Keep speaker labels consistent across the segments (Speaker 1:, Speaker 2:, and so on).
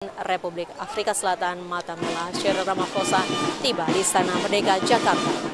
Speaker 1: Presiden Republik Afrika Selatan Matamela Cyril Ramaphosa tiba di Istana Merdeka, Jakarta.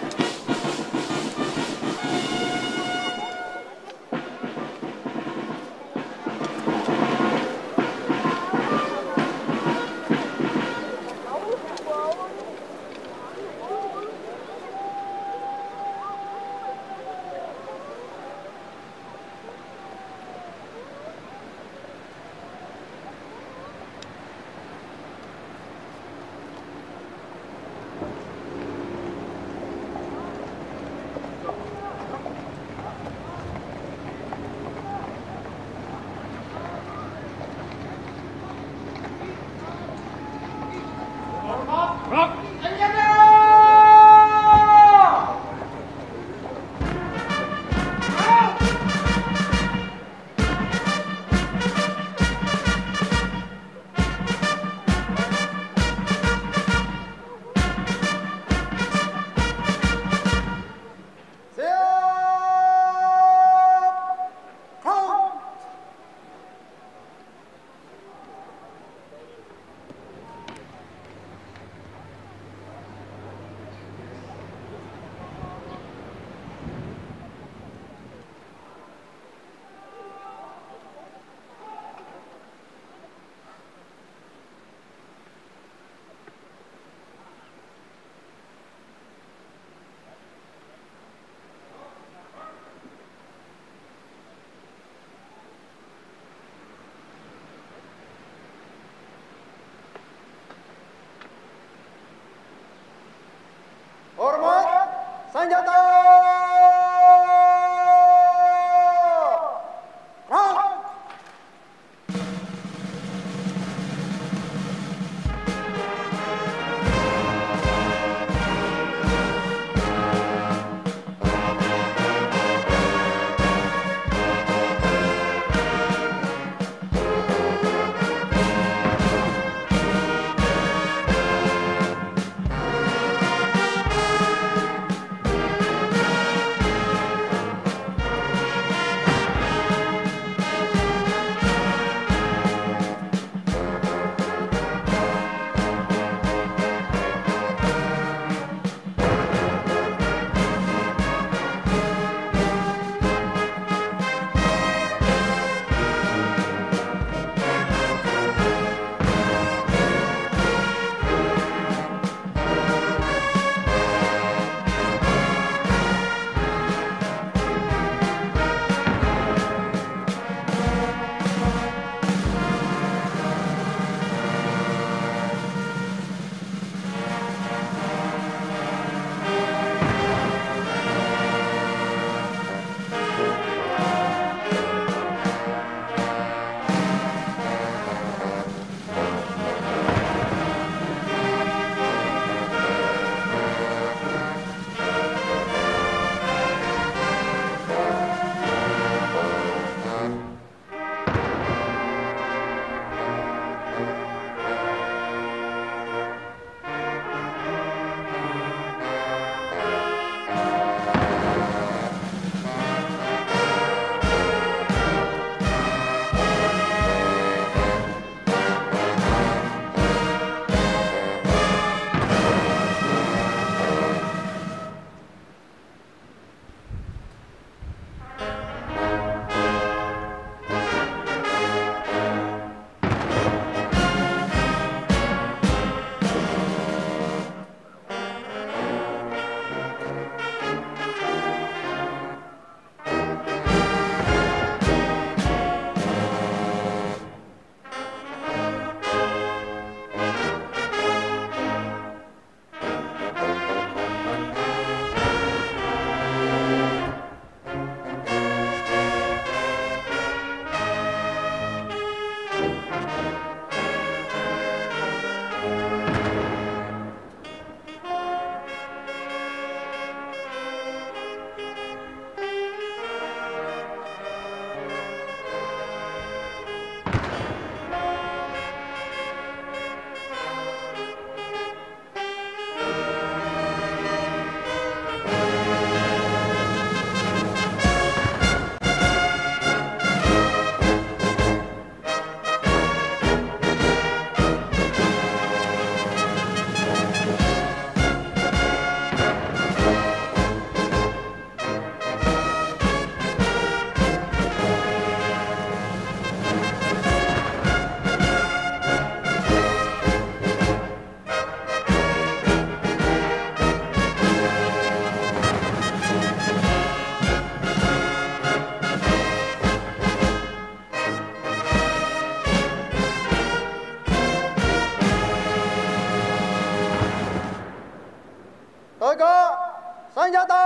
Speaker 2: senjata!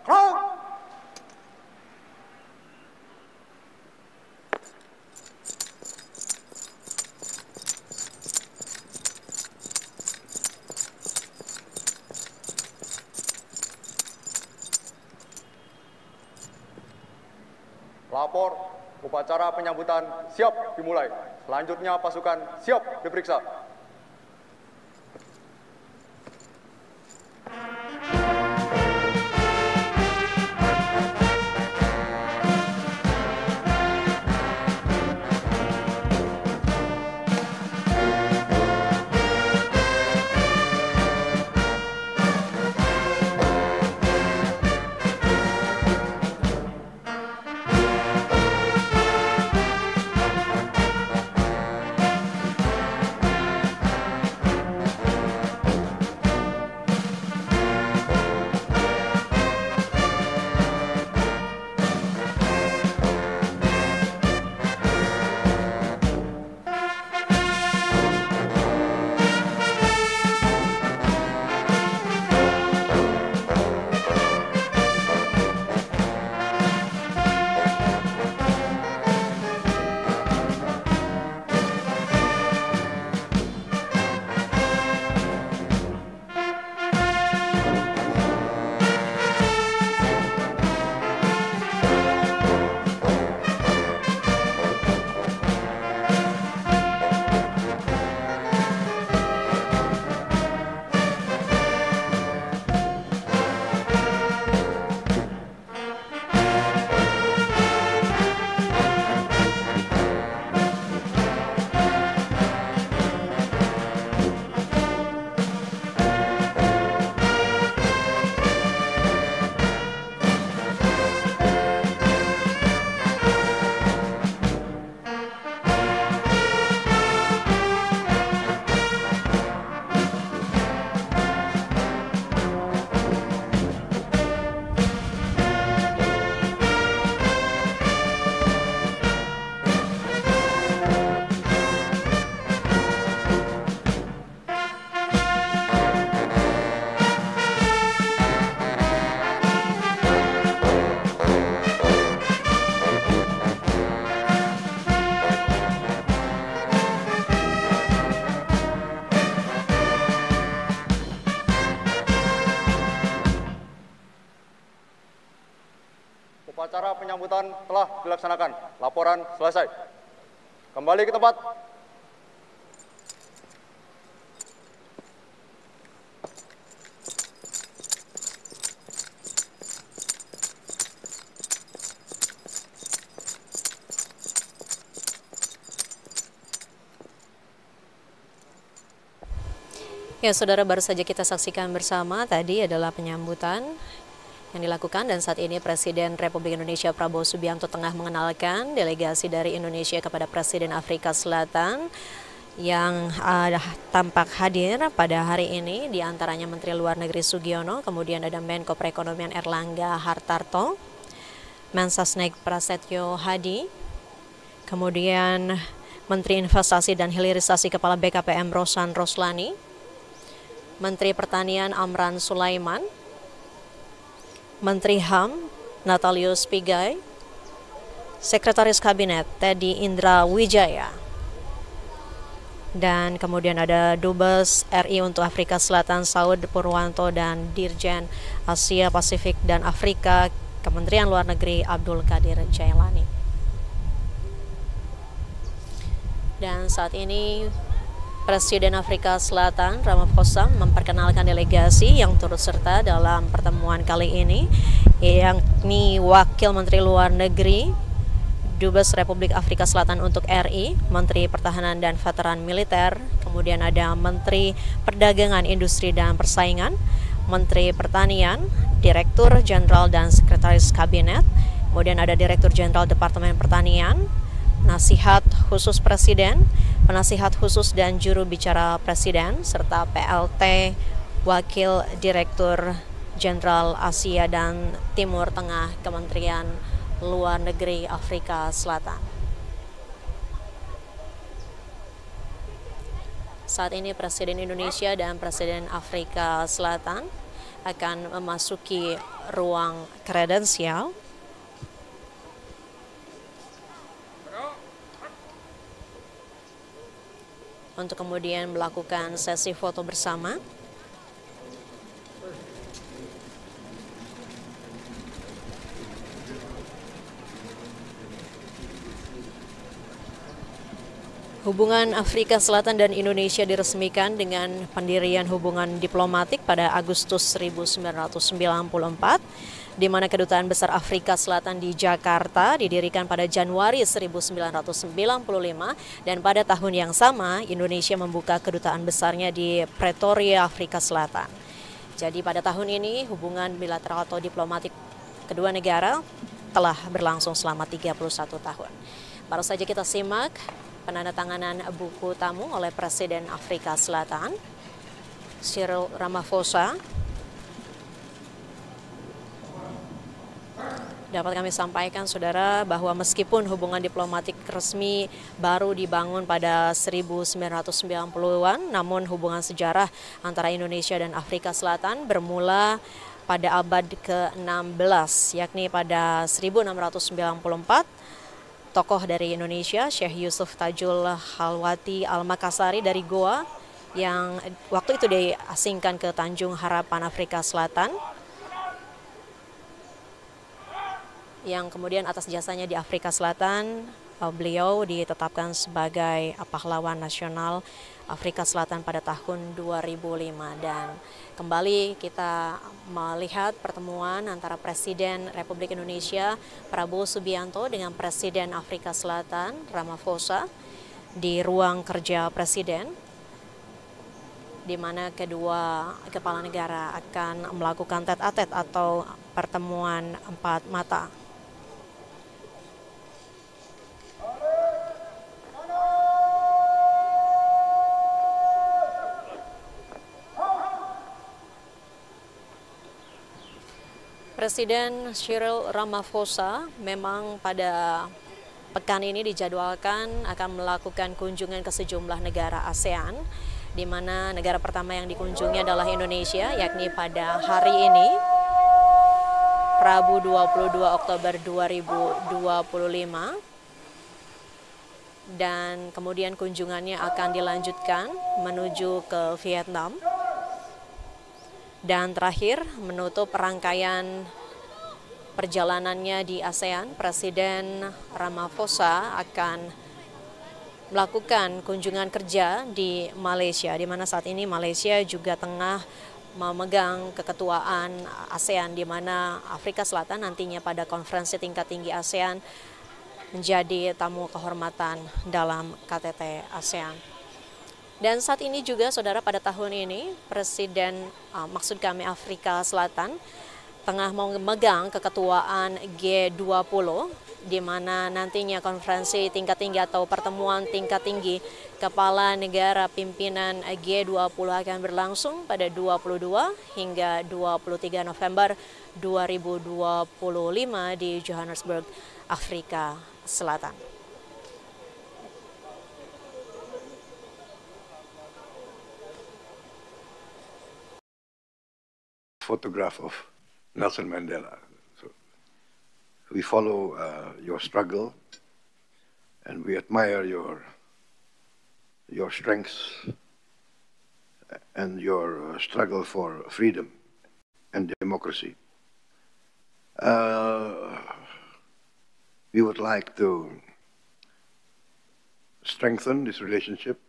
Speaker 2: Gerak! Lapor, upacara penyambutan siap dimulai. Selanjutnya pasukan siap diperiksa. Upacara penyambutan telah dilaksanakan. Laporan selesai. Kembali ke tempat.
Speaker 1: Ya, saudara, baru saja kita saksikan bersama tadi adalah penyambutan yang dilakukan, dan saat ini Presiden Republik Indonesia Prabowo Subianto tengah mengenalkan delegasi dari Indonesia kepada Presiden Afrika Selatan yang tampak hadir pada hari ini, di antaranya Menteri Luar Negeri Sugiono, kemudian ada Menko Perekonomian Erlangga Hartarto, Mensesnek Prasetyo Hadi, kemudian Menteri Investasi dan Hilirisasi Kepala BKPM Rosan Roslani, Menteri Pertanian Amran Sulaiman, Menteri HAM Natalius Pigai, Sekretaris Kabinet Teddy Indra Wijaya, dan kemudian ada Dubes RI untuk Afrika Selatan Saud Purwanto dan Dirjen Asia Pasifik dan Afrika Kementerian Luar Negeri Abdul Qadir Jailani. Dan saat ini Presiden Afrika Selatan Ramaphosa memperkenalkan delegasi yang turut serta dalam pertemuan kali ini, yakni Wakil Menteri Luar Negeri, Dubes Republik Afrika Selatan untuk RI, Menteri Pertahanan dan Veteran Militer, kemudian ada Menteri Perdagangan, Industri dan Persaingan, Menteri Pertanian, Direktur Jenderal dan Sekretaris Kabinet, kemudian ada Direktur Jenderal Departemen Pertanian, Nasihat Khusus Presiden, Penasihat Khusus dan Juru Bicara Presiden, serta PLT Wakil Direktur Jenderal Asia dan Timur Tengah Kementerian Luar Negeri Afrika Selatan. saat ini Presiden Indonesia dan Presiden Afrika Selatan akan memasuki ruang kredensial. Untuk kemudian melakukan sesi foto bersama. Hubungan Afrika Selatan dan Indonesia diresmikan dengan pendirian hubungan diplomatik pada Agustus 1994, di mana Kedutaan Besar Afrika Selatan di Jakarta didirikan pada Januari 1995, dan pada tahun yang sama Indonesia membuka kedutaan besarnya di Pretoria, Afrika Selatan. Jadi pada tahun ini hubungan bilateral atau diplomatik kedua negara telah berlangsung selama 31 tahun. Baru saja kita simak penandatanganan buku tamu oleh Presiden Afrika Selatan, Cyril Ramaphosa. Dapat kami sampaikan, saudara, bahwa meskipun hubungan diplomatik resmi baru dibangun pada 1990-an, namun hubungan sejarah antara Indonesia dan Afrika Selatan bermula pada abad ke-16, yakni pada 1694. Tokoh dari Indonesia, Syekh Yusuf Tajul Halwati Al-Makassari dari Goa, yang waktu itu diasingkan ke Tanjung Harapan, Afrika Selatan, yang kemudian atas jasanya di Afrika Selatan, beliau ditetapkan sebagai pahlawan nasional Afrika Selatan pada tahun 2005. Dan kembali kita melihat pertemuan antara Presiden Republik Indonesia Prabowo Subianto dengan Presiden Afrika Selatan Ramaphosa di ruang kerja Presiden, di mana kedua kepala negara akan melakukan tete-a-tete atau pertemuan empat mata. Presiden Cyril Ramaphosa memang pada pekan ini dijadwalkan akan melakukan kunjungan ke sejumlah negara ASEAN, di mana negara pertama yang dikunjungi adalah Indonesia, yakni pada hari ini, Rabu 22 Oktober 2025. Dan kemudian kunjungannya akan dilanjutkan menuju ke Vietnam. Dan terakhir, menutup rangkaian perjalanannya di ASEAN, Presiden Ramaphosa akan melakukan kunjungan kerja di Malaysia, di mana saat ini Malaysia juga tengah memegang keketuaan ASEAN, di mana Afrika Selatan nantinya pada konferensi tingkat tinggi ASEAN menjadi tamu kehormatan dalam KTT ASEAN. Dan saat ini juga, saudara, pada tahun ini Presiden, maksud kami Afrika Selatan, tengah memegang keketuaan G20, di mana nantinya konferensi tingkat tinggi atau pertemuan tingkat tinggi kepala negara pimpinan G20 akan berlangsung pada 22 hingga 23 November 2025 di Johannesburg, Afrika Selatan.
Speaker 3: Photograph of Nelson Mandela. So we follow your struggle, and we admire your strengths and your struggle for freedom and democracy. We would like to strengthen this relationship,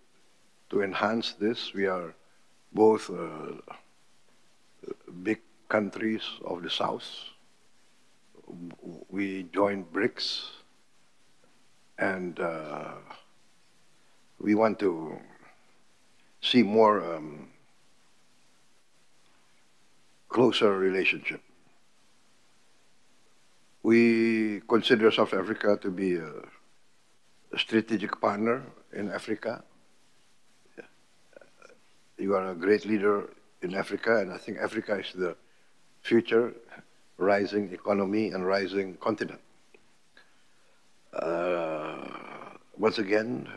Speaker 3: to enhance this. We are both big countries of the South. We joined BRICS, and we want to see more closer relationship. We consider South Africa to be a strategic partner in Africa. You are a great leader in Africa, and I think Africa is the future rising economy and rising continent. Once again,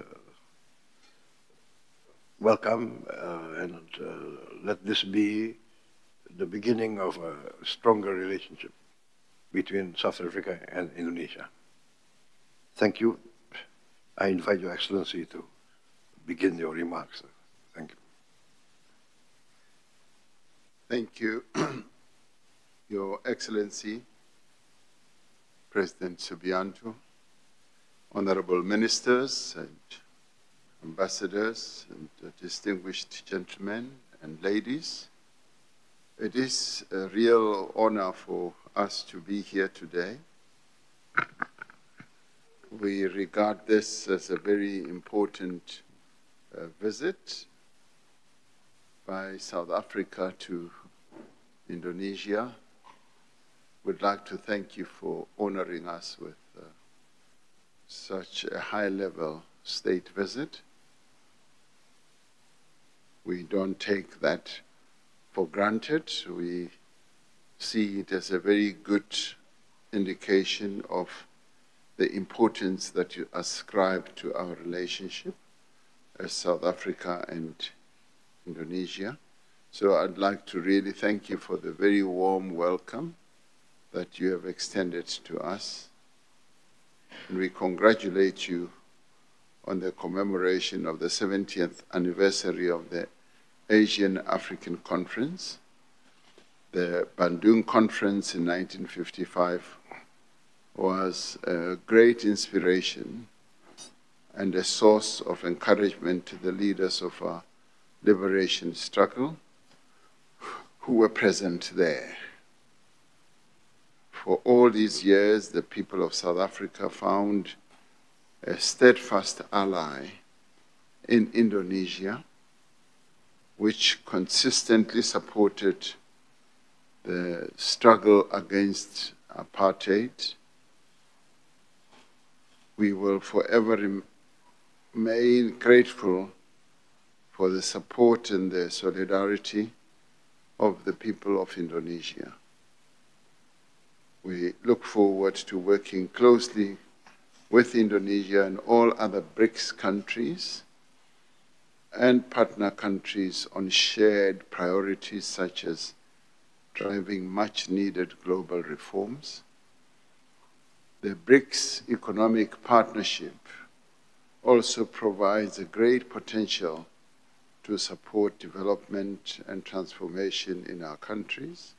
Speaker 3: welcome, and let this be the beginning of a stronger relationship between South Africa and Indonesia. Thank you. I invite Your Excellency to begin your remarks. Thank you.
Speaker 4: Thank you, Your Excellency, President Subianto, honorable ministers and ambassadors and distinguished gentlemen and ladies. It is a real honor for us to be here today. We regard this as a very important visit by South Africa to Indonesia. We'd like to thank you for honoring us with such a high-level state visit. We don't take that for granted. We see it as a very good indication of the importance that you ascribe to our relationship as South Africa and Indonesia. So I'd like to really thank you for the very warm welcome that you have extended to us. And we congratulate you on the commemoration of the 70th anniversary of the Asian African Conference. The Bandung Conference in 1955 was a great inspiration and a source of encouragement to the leaders of our liberation struggle who were present there. For all these years, the people of South Africa found a steadfast ally in Indonesia, which consistently supported the struggle against apartheid. We will forever remain grateful for the support and the solidarity of the people of Indonesia. We look forward to working closely with Indonesia and all other BRICS countries and partner countries on shared priorities such as driving much-needed global reforms. The BRICS economic partnership also provides a great potential to support development and transformation in our countries.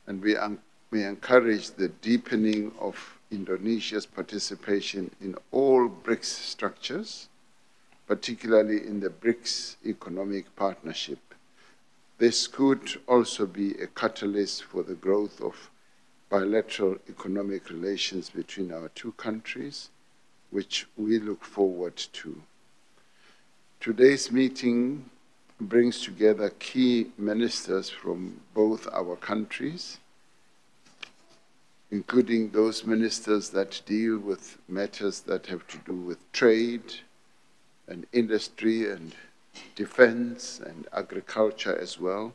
Speaker 4: And we encourage the deepening of Indonesia's participation in all BRICS structures, particularly in the BRICS economic partnership. This could also be a catalyst for the growth of bilateral economic relations between our two countries, which we look forward to. Today's meeting brings together key ministers from both our countries, including those ministers that deal with matters that have to do with trade and industry and defense and agriculture as well.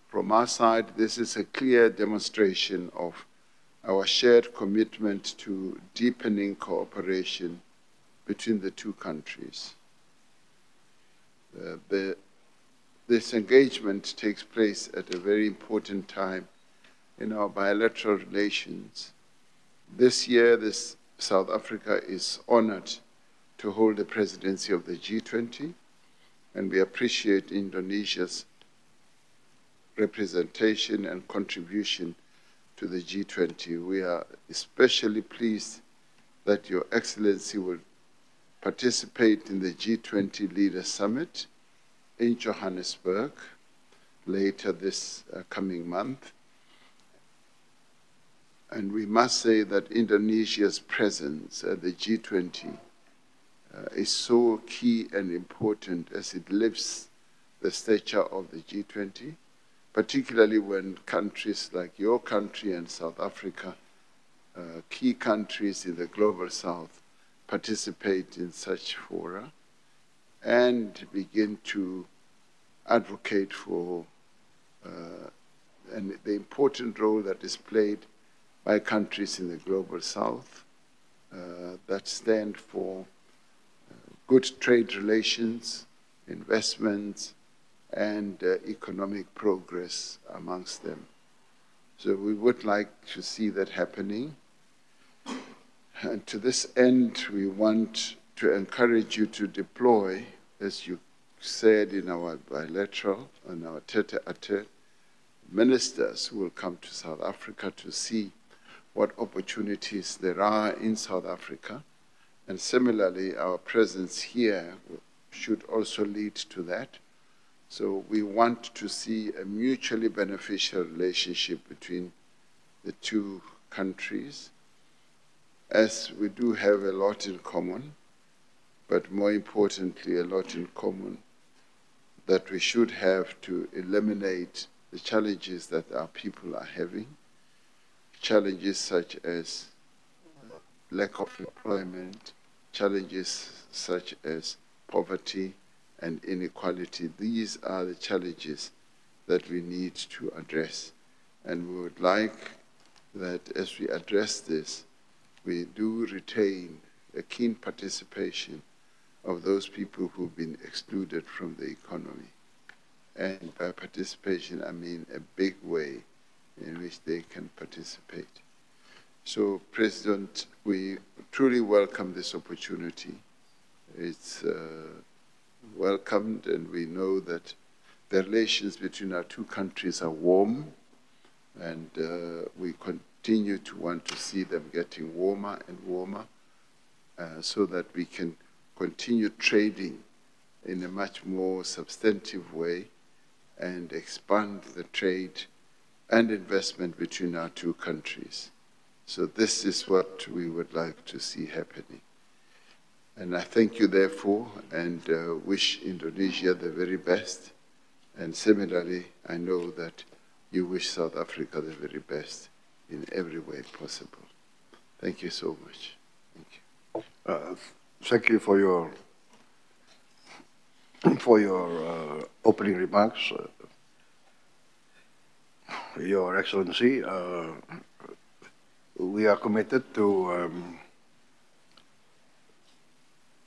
Speaker 4: From our side, this is a clear demonstration of our shared commitment to deepening cooperation between the two countries. This engagement takes place at a very important time in our bilateral relations. This year, South Africa is honored to hold the presidency of the G20, and we appreciate Indonesia's representation and contribution to the G20. We are especially pleased that Your Excellency will participate in the G20 Leaders Summit in Johannesburg later this coming month. And we must say that Indonesia's presence at the G20 is so key and important as it lifts the stature of the G20, particularly when countries like your country and South Africa, key countries in the global south, participate in such fora and begin to advocate for and the important role that is played by countries in the global south that stand for good trade relations, investments, and economic progress amongst them. So we would like to see that happening. And to this end, we want to encourage you to deploy, as you said in our bilateral, in our tete-a-tete, ministers who will come to South Africa to see what opportunities there are in South Africa. And similarly, our presence here should also lead to that. So we want to see a mutually beneficial relationship between the two countries, as we do have a lot in common, but more importantly, a lot in common that we should have to eliminate the challenges that our people are having, challenges such as lack of employment, challenges such as poverty and inequality. These are the challenges that we need to address. And we would like that as we address this, we do retain a keen participation of those people who've been excluded from the economy. And by participation, I mean a big way in which they can participate. So, President, we truly welcome this opportunity. It's welcomed, and we know that the relations between our two countries are warm, and we continue to want to see them getting warmer and warmer so that we can continue trading in a much more substantive way and expand the trade and investment between our two countries. So this is what we would like to see happening. And I thank you, therefore, and wish Indonesia the very best. And similarly, I know that you wish South Africa the very best in every way possible. Thank you so much. Thank you.
Speaker 3: Thank you for your opening remarks, Your Excellency. We are committed to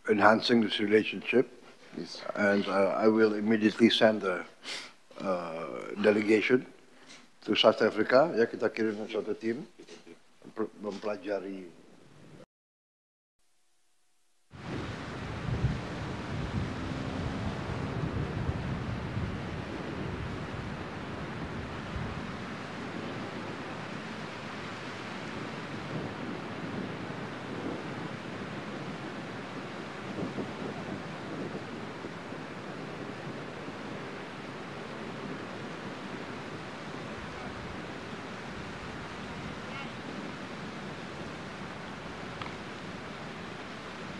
Speaker 3: enhancing this relationship,
Speaker 4: Yes.
Speaker 3: and I will immediately send a delegation to South Africa. Ya, kita kirim satu tim mempelajari.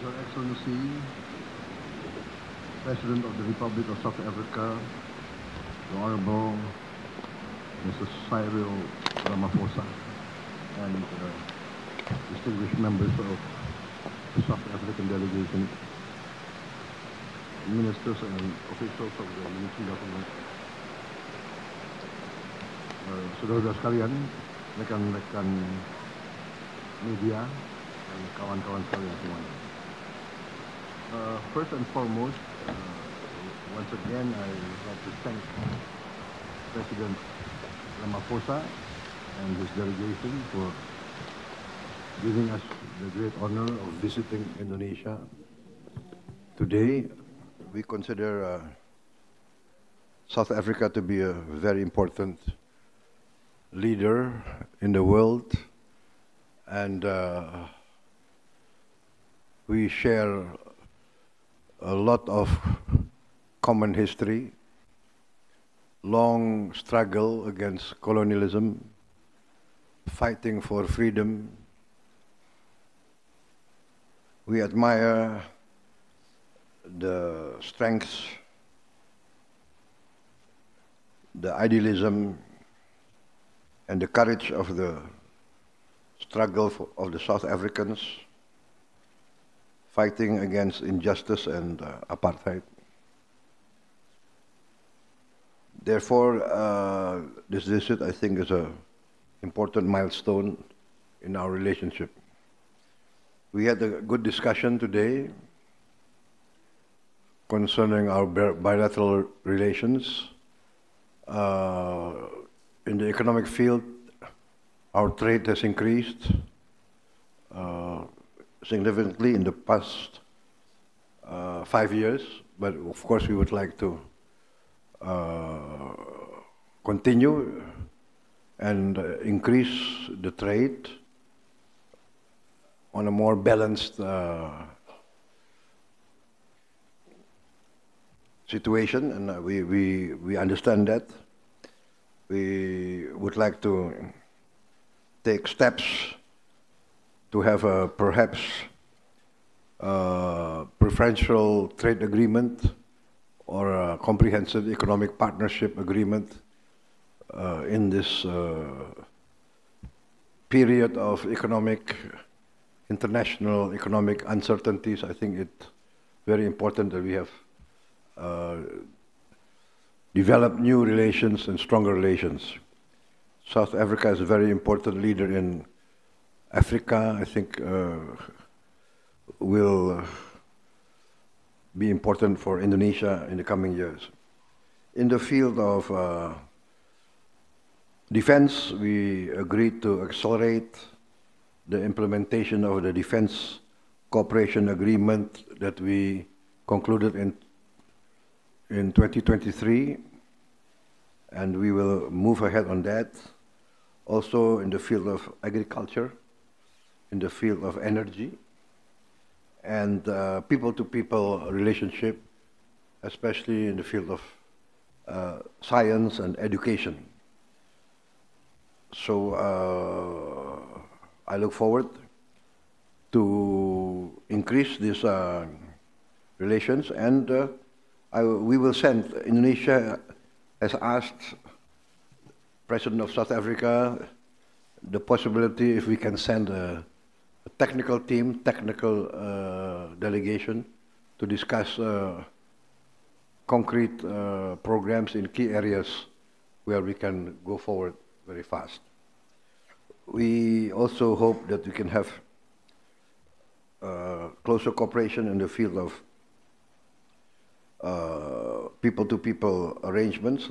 Speaker 5: Your Excellency, President of the Republic of South Africa, the Honorable Mr. Cyril Ramaphosa, and distinguished members of the South African delegation, ministers and officials of the unity government, saudara-saudara sekalian, rekan-rekan media, dan kawan-kawan sekalian semuanya. First and foremost, once again, I would like to thank President Ramaphosa and his delegation for giving us the great honor of visiting Indonesia. Today, we consider South Africa to be a very important leader in the world, and we share a lot of common history, long struggle against colonialism, fighting for freedom. We admire the strengths, the idealism, and the courage of the struggle of the South Africans, fighting against injustice and apartheid. Therefore, this visit, I think, is an important milestone in our relationship. We had a good discussion today,
Speaker 3: concerning our bilateral relations. In the economic field, our trade has increased significantly in the past 5 years, but of course we would like to continue and increase the trade on a more balanced situation, and we understand that. We would like to take steps to have a perhaps preferential trade agreement or a comprehensive economic partnership agreement in this period of international economic uncertainties. I think it's very important that we have developed new relations and stronger relations. South Africa is a very important leader in Africa. I think will be important for Indonesia in the coming years. In the field of defense, we agreed to accelerate the implementation of the defense cooperation agreement that we concluded in 2023, and we will move ahead on that. Also in the field of agriculture, in the field of energy, and people-to-people relationship, especially in the field of science and education. So I look forward to increase these relations, and we will send. Indonesia has asked President of South Africa the possibility if we can send a technical team, technical delegation to discuss concrete programs in key areas where we can go forward very fast. We also hope that we can have closer cooperation in the field of people-to-people arrangements.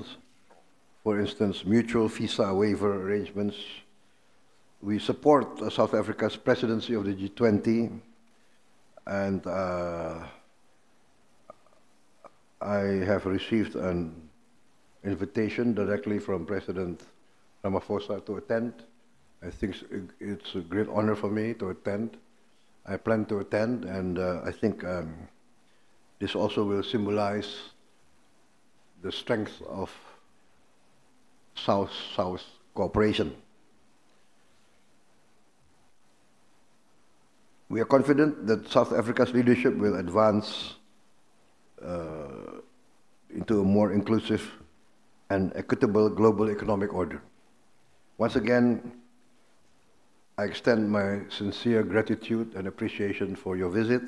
Speaker 3: For instance, mutual visa waiver arrangements. We support South Africa's presidency of the G20, and I have received an invitation directly from President Ramaphosa to attend. I think it's a great honor for me to attend. I plan to attend, and I think this also will symbolize the strength of South-South cooperation. We are confident that South Africa's leadership will advance into a more inclusive and equitable global economic order. Once again, I extend my sincere gratitude and appreciation for your visit,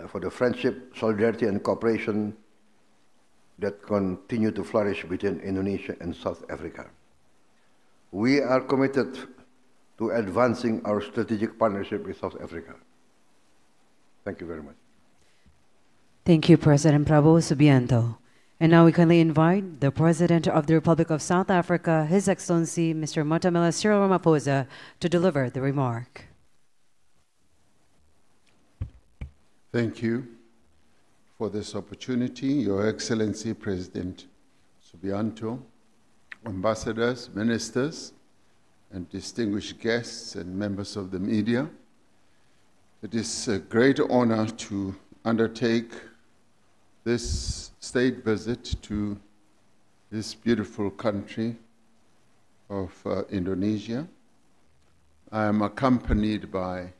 Speaker 3: for the friendship, solidarity, and cooperation that continue to flourish between Indonesia and South Africa. We are committed to advancing our strategic partnership with South Africa. Thank you very much.
Speaker 6: Thank you, President Prabowo Subianto. And now we kindly invite the President of the Republic of South Africa, His Excellency Mr. Matamela Cyril Ramaphosa, to deliver the remark.
Speaker 4: Thank you for this opportunity, Your Excellency President Subianto, ambassadors, ministers, and distinguished guests and members of the media. It is a great honor to undertake this state visit to this beautiful country of Indonesia. I am accompanied by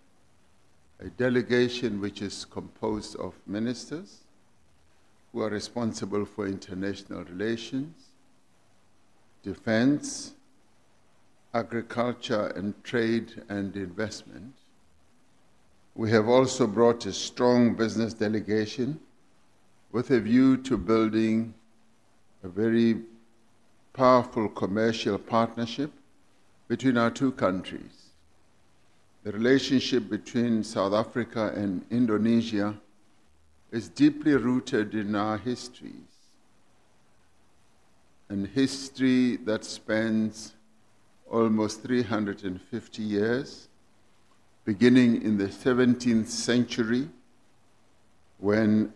Speaker 4: a delegation which is composed of ministers who are responsible for international relations, defense, agriculture, and trade and investment. We have also brought a strong business delegation with a view to building a very powerful commercial partnership between our two countries. The relationship between South Africa and Indonesia is deeply rooted in our histories, and history that spans almost 350 years, beginning in the 17th century, when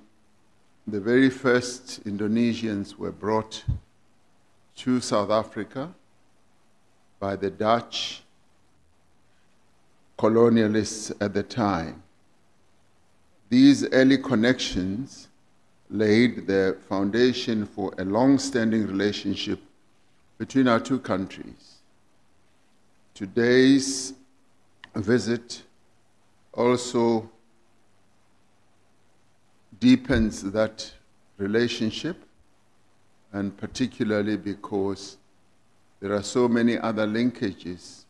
Speaker 4: the very first Indonesians were brought to South Africa by the Dutch colonialists at the time. These early connections laid the foundation for a long-standing relationship between our two countries. Today's visit also deepens that relationship, and particularly because there are so many other linkages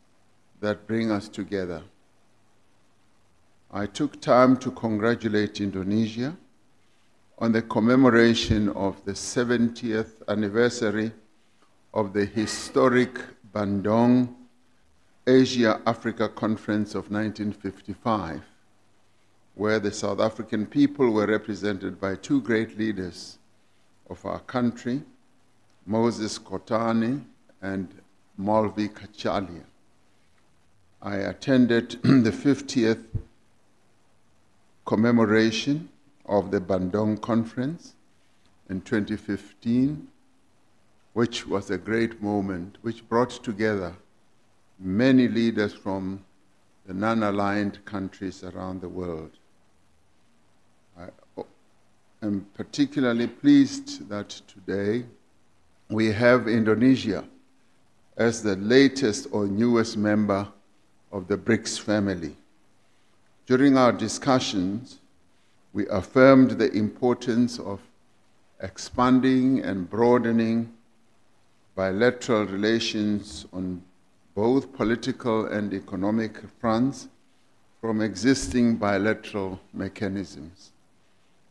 Speaker 4: that bring us together. I took time to congratulate Indonesia on the commemoration of the 70th anniversary of the historic Bandung Asia-Africa Conference of 1955, where the South African people were represented by two great leaders of our country, Moses Kotane and Molvi Kachalia. I attended the 50th commemoration of the Bandung Conference in 2015, which was a great moment, which brought together many leaders from the non-aligned countries around the world. I am particularly pleased that today we have Indonesia as the latest or newest member of the BRICS family. During our discussions, we affirmed the importance of expanding and broadening bilateral relations on both political and economic fronts from existing bilateral mechanisms.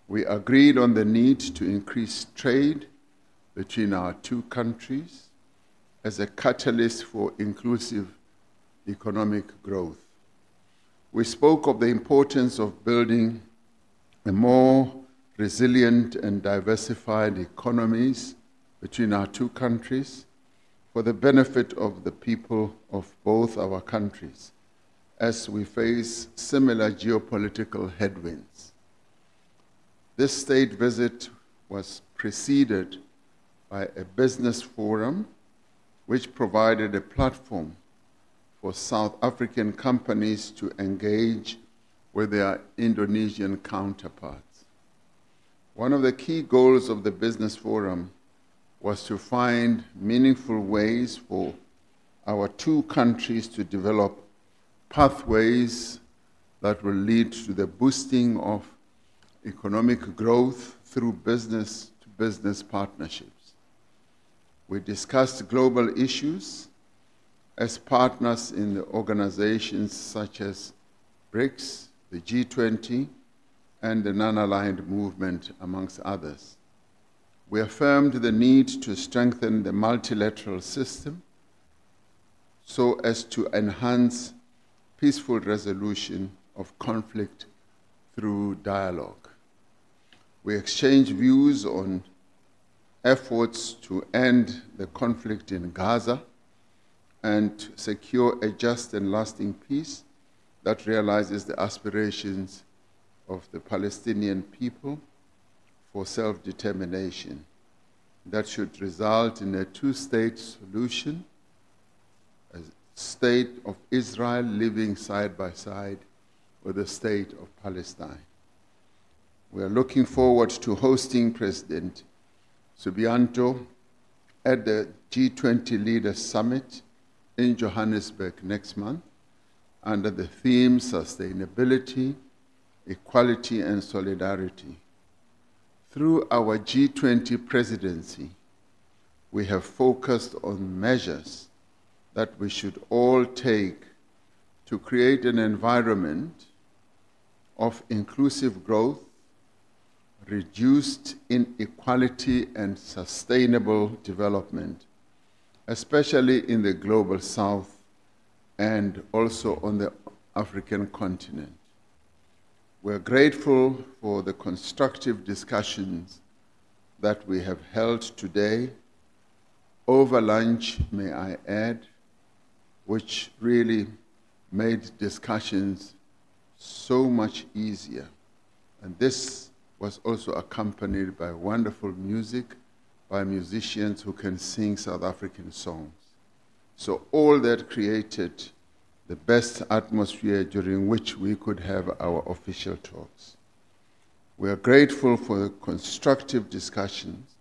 Speaker 4: We agreed on the need to increase trade between our two countries as a catalyst for inclusive economic growth. We spoke of the importance of building a more resilient and diversified economies between our two countries for the benefit of the people of both our countries as we face similar geopolitical headwinds. This state visit was preceded by a business forum which provided a platform for South African companies to engage with their Indonesian counterparts. One of the key goals of the business forum was to find meaningful ways for our two countries to develop pathways that will lead to the boosting of economic growth through business-to-business partnerships. We discussed global issues as partners in the organizations such as BRICS, the G20, and the non-aligned movement, amongst others. We affirmed the need to strengthen the multilateral system so as to enhance peaceful resolution of conflict through dialogue. We exchanged views on efforts to end the conflict in Gaza and secure a just and lasting peace that realizes the aspirations of the Palestinian people for self-determination that should result in a two-state solution, a state of Israel living side by side with the state of Palestine. We are looking forward to hosting President Subianto at the G20 Leaders Summit in Johannesburg next month under the theme Sustainability, Equality and Solidarity. Through our G20 presidency, we have focused on measures that we should all take to create an environment of inclusive growth, reduced inequality, and sustainable development, especially in the global south and also on the African continent. We're grateful for the constructive discussions that we have held today, over lunch, may I add, which really made discussions so much easier. And this was also accompanied by wonderful music by musicians who can sing South African songs. So all that created the best atmosphere during which we could have our official talks. We are grateful for the constructive discussions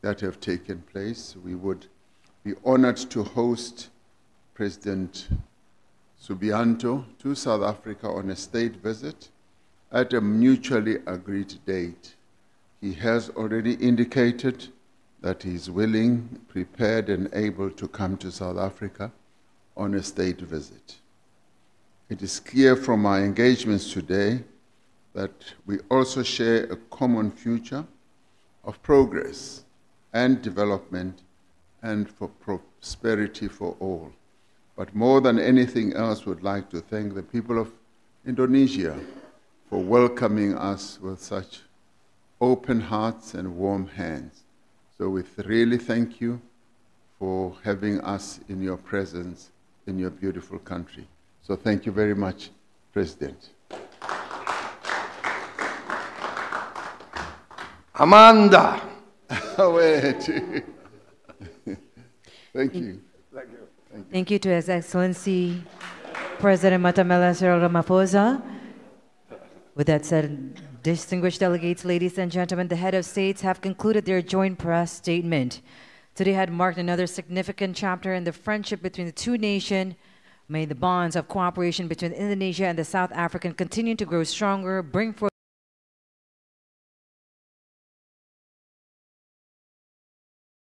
Speaker 4: that have taken place. We would be honored to host President Subianto to South Africa on a state visit at a mutually agreed date. He has already indicated that he is willing, prepared, and able to come to South Africa on a state visit. It is clear from our engagements today that we also share a common future of progress and development and for prosperity for all. But more than anything else, we'd like to thank the people of Indonesia for welcoming us with such open hearts and warm hands. So we really thank you for having us in your presence in your beautiful country. So thank you very much, President.
Speaker 3: Amanda.
Speaker 4: Wait. Thank you.
Speaker 6: Thank you to His Excellency President Matamela Cyril Ramaphosa. With that said, distinguished delegates, ladies and gentlemen, the head of states have concluded their joint press statement. Today had marked another significant chapter in the friendship between the two nations. May the bonds of cooperation between Indonesia and the South African continue to grow stronger, bring forth